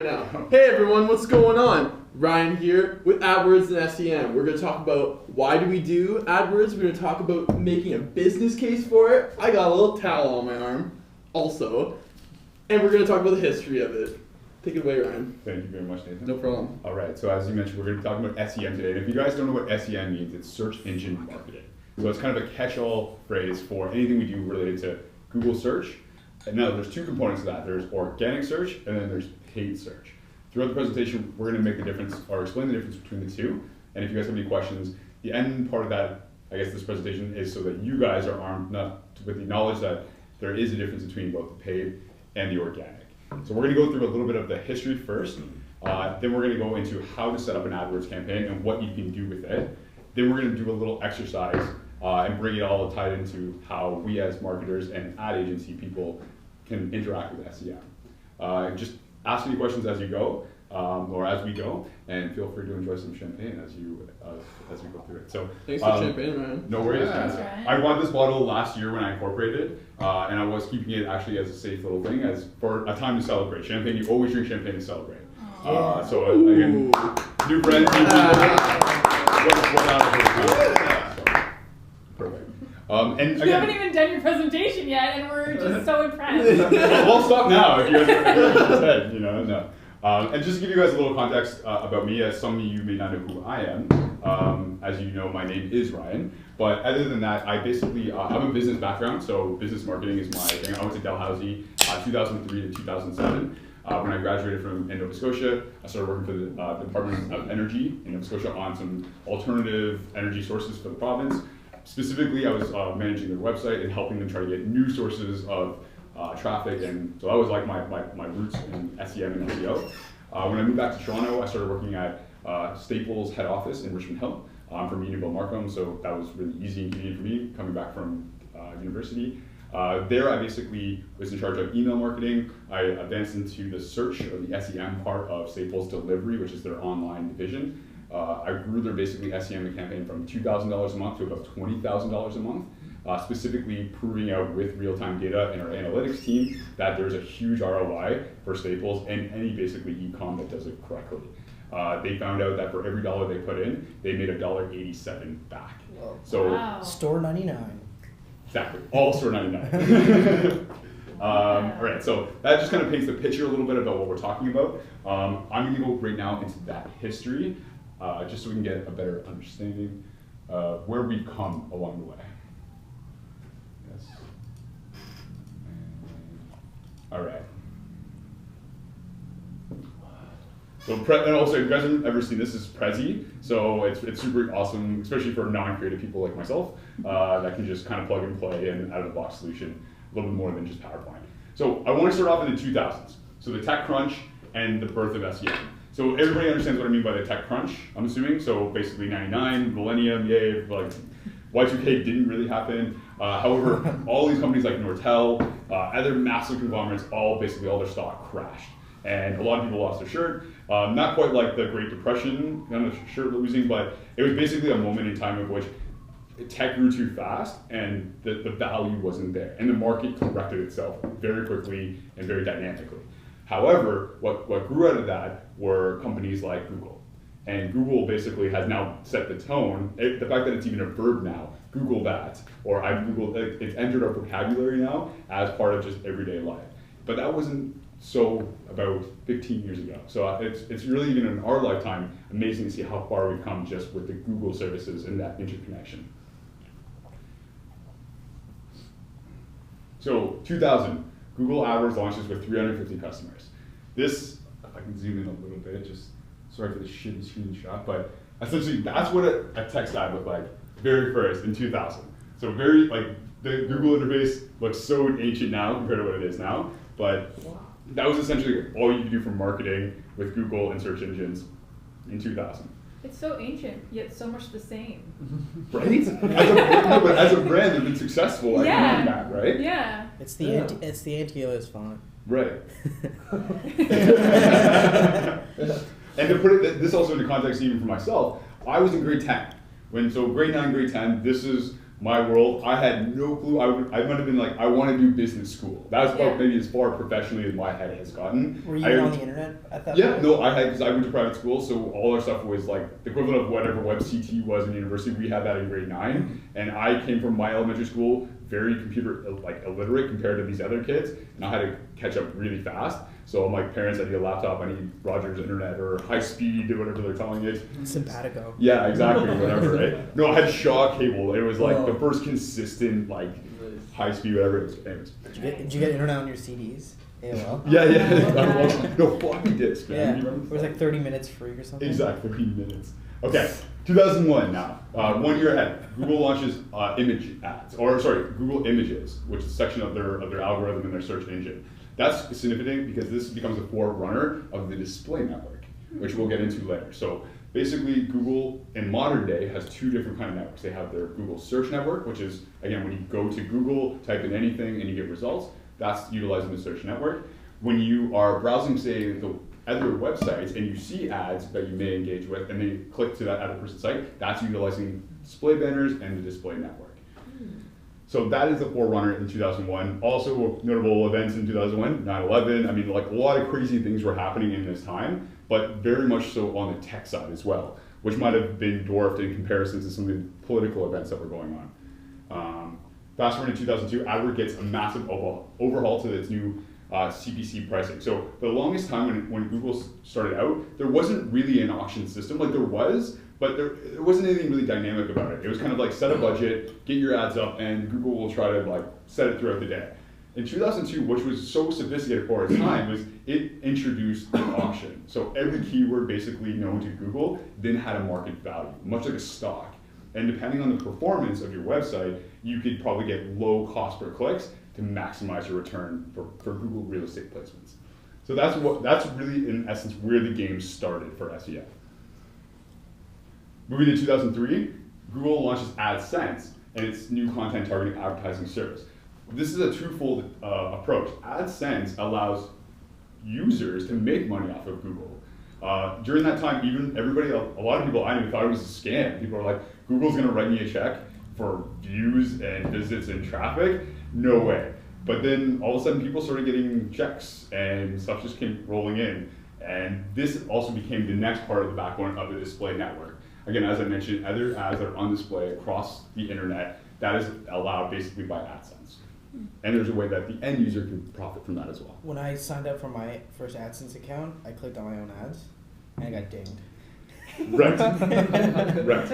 Now, hey everyone, what's going on? Ryan here with AdWords and SEM. We're going to talk about why do we do AdWords. We're going to talk about making a business case for it. I got a little towel on my arm also. And we're going to talk about the history of it. Take it away, Ryan. Thank you very much, Nathan. No problem. All right, so as you mentioned, we're going to be talking about SEM today. And if you guys don't know what SEM means, it's search engine marketing. So it's kind of a catch-all phrase for anything we do related to Google search. And now there's two components to that. There's organic search and then there's paid search. Throughout the presentation, we're going to make the difference or explain the difference between the two. And if you guys have any questions, the end part of that, I guess this presentation is so that you guys are armed with the knowledge that there is a difference between both the paid and the organic. So we're going to go through a little bit of the history first. Then we're going to go into how to set up an AdWords campaign and what you can do with it. Then we're going to do a little exercise and bring it all tied into how we as marketers and ad agency people can interact with SEM. Just ask any questions as you go, or as we go, and feel free to enjoy some champagne as we go through it. So thanks for champagne, Ryan. No worries. Thanks, Ryan. I bought this bottle last year when I incorporated, and I was keeping it actually as a safe little thing, as for a time to celebrate. Champagne, you always drink champagne to celebrate. So again, new friends, new people. Perfect. And again, you haven't even done your presentation yet, and we're just so impressed. I'll stop now if you guys are said, no. And just to give you guys a little context about me, as some of you may not know who I am. As you know, my name is Ryan. But other than that, I basically, I'm a business background, so business marketing is my thing. I went to Dalhousie 2003 to 2007. When I graduated from in Nova Scotia, I started working for the Department of Energy in Nova Scotia on some alternative energy sources for the province. Specifically, I was managing their website and helping them try to get new sources of traffic, and so that was like my roots in SEM and SEO. When I moved back to Toronto, I started working at Staples head office in Richmond Hill. I'm from Unionville-Markham, so that was really easy and convenient for me coming back from university. There, I basically was in charge of email marketing. I advanced into the search or the SEM part of Staples Delivery, which is their online division. I grew their basically SEM campaign from $2,000 a month to about $20,000 a month, specifically proving out with real-time data and our analytics team that there's a huge ROI for Staples and any basically e-com that does it correctly. They found out that for every dollar they put in, they made $1.87 back. Whoa. So wow. Store 99. Exactly, all store 99. All right, so that just kind of paints the picture a little bit about what we're talking about. I'm going to go right now into that history, just so we can get a better understanding of where we've come along the way. Yes. All right. So, and also, if you guys have ever seen this is Prezi, so it's super awesome, especially for non-creative people like myself, that can just kind of plug and play an out-of-the-box solution, a little bit more than just PowerPoint. So I want to start off in the 2000s, so the tech crunch and the birth of SEM. So everybody understands what I mean by the tech crunch, I'm assuming, so basically 99, millennium, yay, like Y2K didn't really happen. However, all these companies like Nortel, other massive conglomerates, all their stock crashed. And a lot of people lost their shirt. Not quite like the Great Depression, kind of shirt losing, but it was basically a moment in time of which tech grew too fast and the value wasn't there. And the market corrected itself very quickly and very dynamically. However, what grew out of that were companies like Google. And Google basically has now set the tone. The fact that it's even a verb now, Google that, or I've Googled, it's entered our vocabulary now as part of just everyday life. But that wasn't so about 15 years ago. So it's really, even in our lifetime, amazing to see how far we've come just with the Google services and that interconnection. So 2000, Google AdWords launches with 350 customers. This, if I can zoom in a little bit, just sorry for the shitty screenshot, but essentially that's what a text ad looked like very first in 2000. So very, like, the Google interface looks so ancient now compared to what it is now, but that was essentially all you could do for marketing with Google and search engines in 2000. It's so ancient, yet so much the same. Right? But as a brand, they've been successful at doing that, right? Yeah. It's the anti-alias font. Right. And to put this also into context even for myself, I was in grade 10. So grade 9, grade 10, this is my world. I had no clue. I might have been like, I want to do business school. That was about maybe as far professionally as my head has gotten. Were you on the internet at that Yeah, point? no, I had, because I went to private school, so all our stuff was like the equivalent of whatever WebCT was in university. We had that in grade 9, and I came from my elementary school very computer illiterate compared to these other kids, and I had to catch up really fast. So I'm like, parents, I need a laptop, I need Rogers internet or high speed or whatever they're calling it. Simpatico. Yeah, exactly, whatever, right? No, I had Shaw cable. It was like the first consistent high speed whatever it was. Anyways. Did you get internet on your CDs? AOL? Yeah. No, floppy disk, man. Yeah. You remember It was like 30 minutes free or something. Exactly, 30 minutes. Okay, 2001 now. 1 year ahead. Google launches Google Images, which is a section of their algorithm in their search engine. That's significant because this becomes a forerunner of the display network, which we'll get into later. So basically, Google in modern day has 2 different kind of networks. They have their Google Search Network, which is, again, when you go to Google, type in anything and you get results. That's utilizing the search network. When you are browsing, say, the other websites and you see ads that you may engage with and then you click to that other person's site, that's utilizing display banners and the display network. So that is the forerunner in 2001. Also notable events in 2001, 9/11. I mean, like a lot of crazy things were happening in this time, but very much so on the tech side as well, which might have been dwarfed in comparison to some of the political events that were going on. Fast forward to 2002, AdWords gets a massive overhaul to its new CPC pricing. So for the longest time when Google started out, there wasn't really an auction system. Like there was, but there wasn't anything really dynamic about it. It was kind of like set a budget, get your ads up, and Google will try to set it throughout the day. In 2002, which was so sophisticated for its time, was it introduced an auction. So every keyword basically known to Google then had a market value, much like a stock. And depending on the performance of your website, you could probably get low cost per clicks to maximize your return for Google real estate placements. So that's really, in essence, where the game started for SEO. Moving to 2003, Google launches AdSense and its new content targeting advertising service. This is a twofold approach. AdSense allows users to make money off of Google. During that time, even a lot of people I knew thought it was a scam. People were like, Google's gonna write me a check for views and visits and traffic? No way. But then all of a sudden people started getting checks and stuff just came rolling in. And this also became the next part of the backbone of the display network. Again, as I mentioned, other ads that are on display across the internet, that is allowed basically by AdSense. And there's a way that the end user can profit from that as well. When I signed up for my first AdSense account, I clicked on my own ads and I got dinged. Right. Right.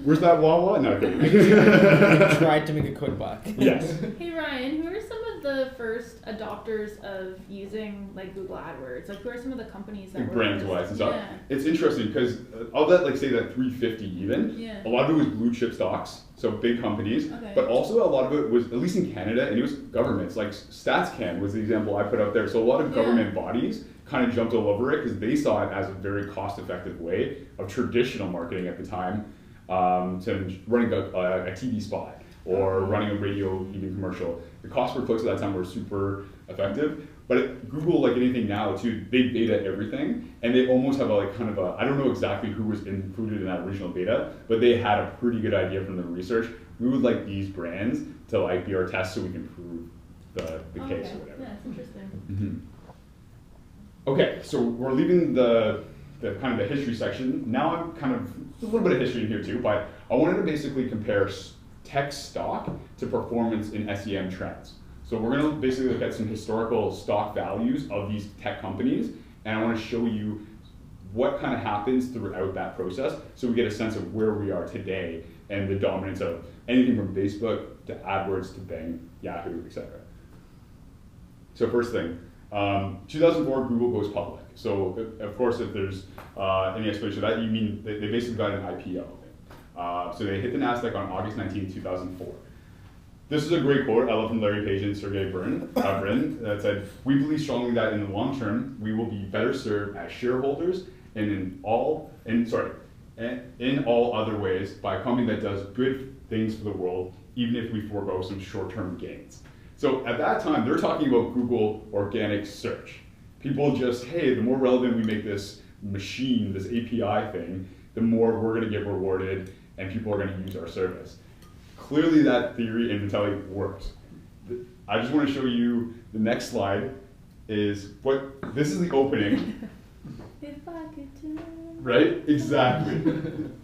Where's that Wawa? No, I tried to make a quick buck. Yes. Hey Ryan, who are some of the first adopters of using Google AdWords? Who are some of the companies that were Brands wise and stuff. Yeah. It's interesting because all that, say that 350 even, Yeah. a lot of it was blue chip stocks, so big companies, Okay. but also a lot of it was, at least in Canada, and it was governments. Like StatsCan was the example I put out there. So a lot of government bodies kind of jumped all over it because they saw it as a very cost-effective way of traditional marketing at the time, to running a TV spot or running a radio even commercial. The cost per clicks at that time were super effective. But at Google, like anything now too, they beta everything, and they almost have I don't know exactly who was included in that original beta, but they had a pretty good idea from the research. We would like these brands to be our test so we can prove the case or whatever. Yeah, that's interesting. Mm-hmm. Okay, so we're leaving the kind of the history section. Now I'm kind of, a little bit of history in here too, but I wanted to basically compare tech stock to performance in SEM trends. So we're gonna basically look at some historical stock values of these tech companies, and I wanna show you what kind of happens throughout that process so we get a sense of where we are today and the dominance of anything from Facebook to AdWords to Bing, Yahoo, etc. So first thing, 2004, Google goes public. So of course, if there's any explanation of that, you mean they basically got an IPO. So they hit the NASDAQ on August 19, 2004. This is a great quote I love from Larry Page and Sergey Brin that said, "We believe strongly that in the long term, we will be better served as shareholders and in all other ways by a company that does good things for the world, even if we forego some short-term gains." So at that time, they're talking about Google organic search. People just, hey, the more relevant we make this machine, this API thing, the more we're gonna get rewarded and people are going to use our service. Clearly that theory in mentality works. I just want to show you the next slide is this is the opening. If I could do. Right? Exactly.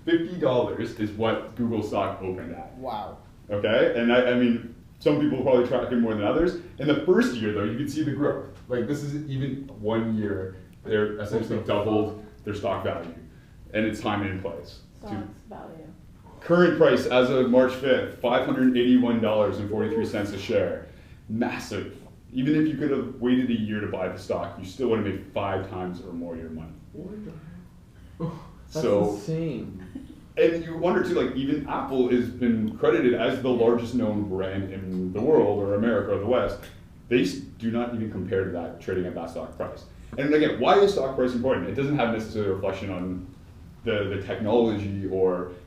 $50 is what Google stock opened at. Wow. Okay? And I mean, some people probably track it more than others. In the first year, though, you can see the growth. Like, this is even 1 year, they're essentially doubled their stock value. And it's time and in place. Stock's value. Current price as of March 5th, $581.43 a share. Massive. Even if you could have waited a year to buy the stock, you still would have made 5 times or more your money. That's insane. And you wonder too, like even Apple has been credited as the largest known brand in the world or America or the West. They do not even compare to that trading at that stock price. And again, why is stock price important? It doesn't have necessarily a reflection on the technology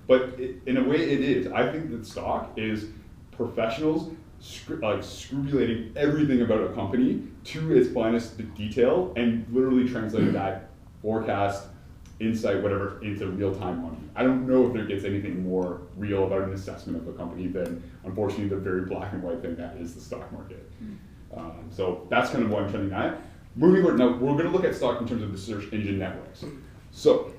but in a way it is. I think that stock is professionals scrupulating everything about a company to its finest detail and literally translating that forecast, insight, whatever, into real-time money. I don't know if there gets anything more real about an assessment of a company than, unfortunately, the very black and white thing that is the stock market. So that's kind of what I'm trending at. Moving forward, now we're going to look at stock in terms of the search engine networks. So,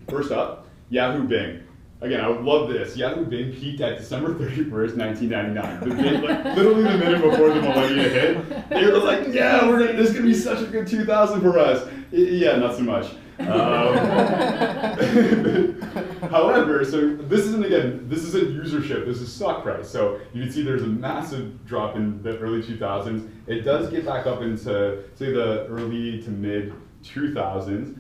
first up, Yahoo Bing. Again, I would love this. Yahoo Bing peaked at December 31st, 1999. Literally the minute before the millennium hit. They were like, yeah, this is going to be such a good 2000 for us. Yeah, not so much. However, so this is a usership, this is stock price. So you can see there's a massive drop in the early 2000s. It does get back up into, say, the early to mid 2000s,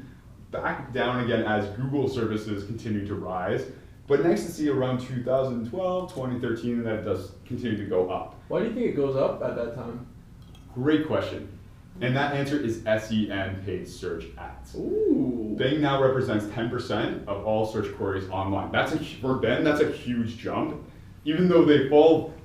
back down again as Google services continue to rise. But nice to see around 2012, 2013, that it does continue to go up. Why do you think it goes up at that time? Great question. And that answer is SEM, paid search ads. Ooh. Bing now represents 10% of all search queries online. For them, that's a huge jump. Even though they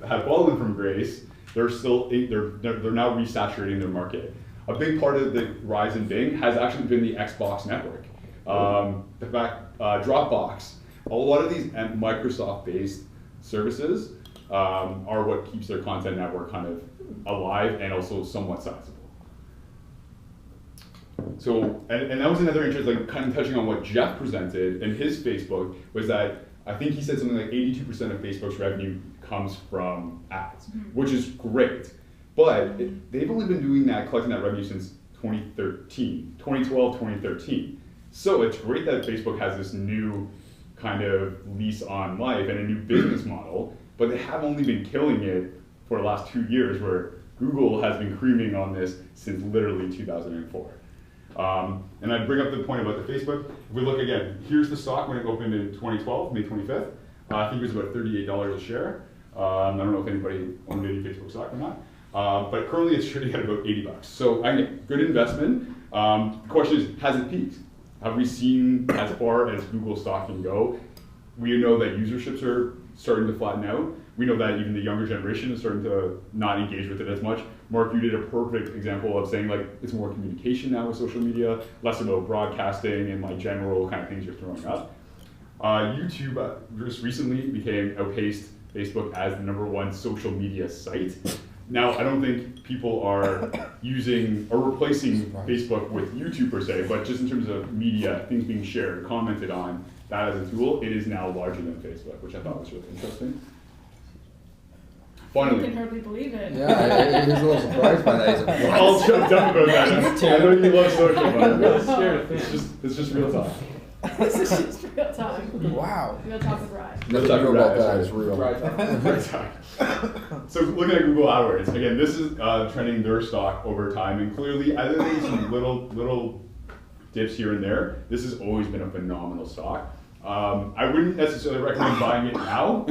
have fallen from grace, they're now resaturating their market. A big part of the rise in Bing has actually been the Xbox network. The fact, Dropbox, a lot of these Microsoft-based services are what keeps their content network kind of alive and also somewhat sizable. So, and that was another interest, like kind of touching on what Jeff presented in his Facebook, was that I think he said something like 82% of Facebook's revenue comes from ads, which is great. But they've only been doing that, collecting that revenue since 2012, 2013. So it's great that Facebook has this new kind of lease on life and a new business model, but they have only been killing it for the last 2 years, where Google has been creaming on this since literally 2004. And I bring up the point about the Facebook. If we look again, here's the stock when it opened in 2012, May 25th. I think it was about $38 a share. I don't know if anybody owned any Facebook stock or not. But currently it's trading at about $80. So again, good investment. The question is, has it peaked? Have we seen as far as Google stock can go? We know that userships are starting to flatten out. We know that even the younger generation is starting to not engage with it as much. Mark, you did a perfect example of saying like it's more communication now with social media, less about broadcasting and like general kind of things you're throwing up. YouTube just recently outpaced Facebook as the #1 social media site. Now, I don't think people are replacing Facebook with YouTube per se, but just in terms of media, things being shared, commented on, that as a tool, it is now larger than Facebook, which I thought was really interesting. Finally. I can hardly believe it. Yeah, he was a little surprised by that. We're all jumped up about that. I know you love social, but I'm really scared of things. It's just real talk. This is just real time. Wow. Real talk with Ryan. Nothing true about that is real. So looking at Google AdWords, again, this is trending their stock over time, and clearly, other than some little dips here and there, this has always been a phenomenal stock. I wouldn't necessarily recommend buying it now.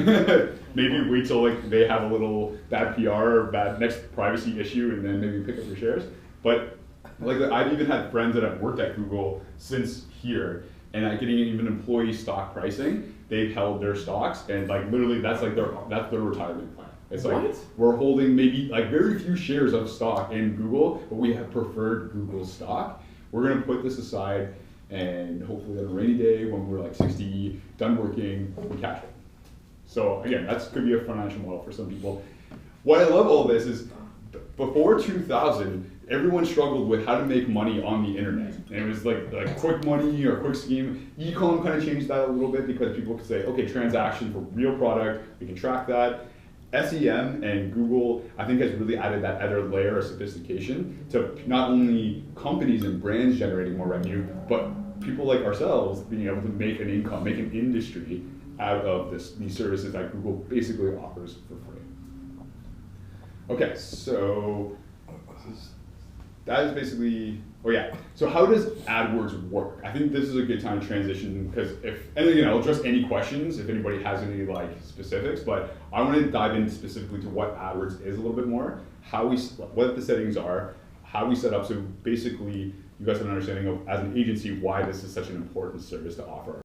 Maybe wait till like they have a little bad PR or bad next privacy issue, and then maybe pick up your shares. But like I've even had friends that have worked at Google since here, and getting even employee stock pricing, they've held their stocks, and like literally that's their retirement plan. It's like we're holding maybe like very few shares of stock in Google, but we have preferred Google stock. We're gonna put this aside and hopefully on a rainy day when we're like 60, done working, we cash it. So again, that could be a financial model for some people. What I love all this is before 2000, everyone struggled with how to make money on the internet. And it was like quick money or quick scheme. E-com kind of changed that a little bit because people could say, okay, transaction for real product, we can track that. SEM and Google, I think, has really added that other layer of sophistication to not only companies and brands generating more revenue, but people like ourselves being able to make an income, make an industry out of these services that Google basically offers for free. Okay, so that is basically, oh yeah. So how does AdWords work? I think this is a good time to transition because I'll address any questions if anybody has any like specifics, but I want to dive in specifically to what AdWords is a little bit more, what the settings are, how we set up, so basically you guys have an understanding of, as an agency, why this is such an important service to offer.